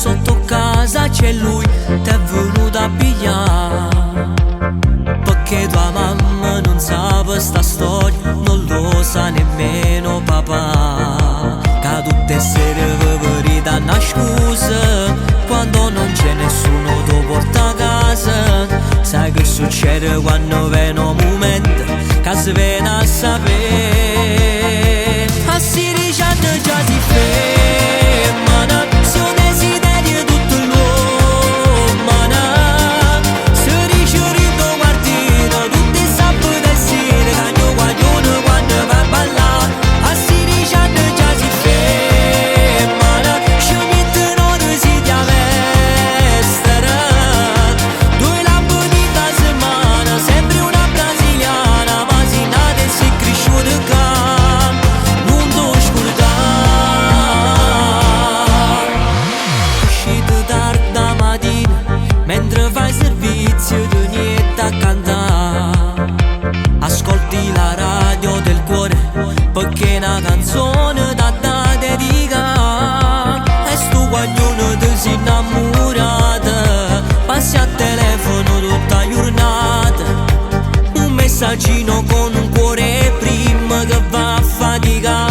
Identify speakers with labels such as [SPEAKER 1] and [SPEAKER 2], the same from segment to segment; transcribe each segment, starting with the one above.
[SPEAKER 1] sotto casa c'è lui, t'è venuto a pigliare. Perché tua mamma non sa questa storia, non lo sa nemmeno papà. Che tutte sere vi dà una scusa, quando non c'è nessuno ti porta a casa. Sai che succede quando viene un momento che si viene a sapere. A 16 anni già si femmina, se un desiderio tutto l'uomo. Se riusciremo a guardare tutti i sabati e sere, cagno guaglione quando va a ballare. A 16 anni già si femmina, ci mettono risi di vestere. Due lampadine a settimana, sempre una brasiliana, ma si nata e si è cresciuta qua. Non ti scordare. Uscite tardi la mattina, mentre fai servizio di niente a cantare. Ascolti la radio del cuore, perché una canzone da dedicare. E sto guaglione ti si innamorata, passi a telefono tutta la giornata. Un messaggino con un cuore prima che va a faticare.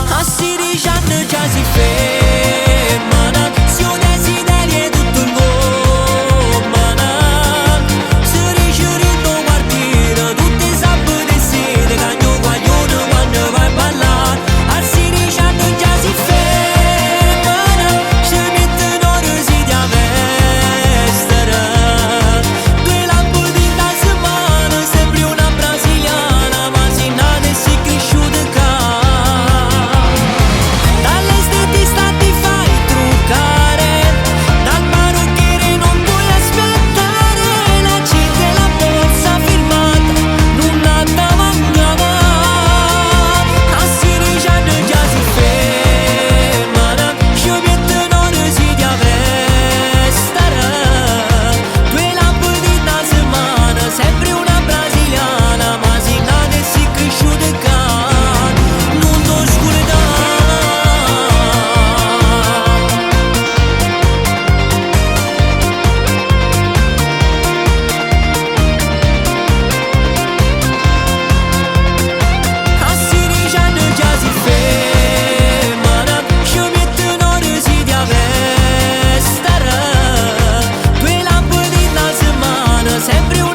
[SPEAKER 1] A 16 anni già si femmina, se un desiderio è tutto l'uomo. Se riusciremo a guardare tutti i sabati e sere, cagno guaglione quando vai a ballare. A 16 anni già si femmina, ci mettono risi di vestere. Due lampadine a settimana, sempre una brasiliana, ma si nata e si è cresciuta qua. Dall'estetista ti fai truccare, dal parrucchiere non puoi aspettare. La gente la borsa firmata, non la da mangiare. A 16 anni già si femmina, ci mettono risi di vestere. Due lampadine a settimana, sempre una brasiliana, ma si nata e si è cresciuta qua. Non ti scordare. A 16 anni già si femmina, ci mettono risi di vestere. Due lampadine a settimana, sempre una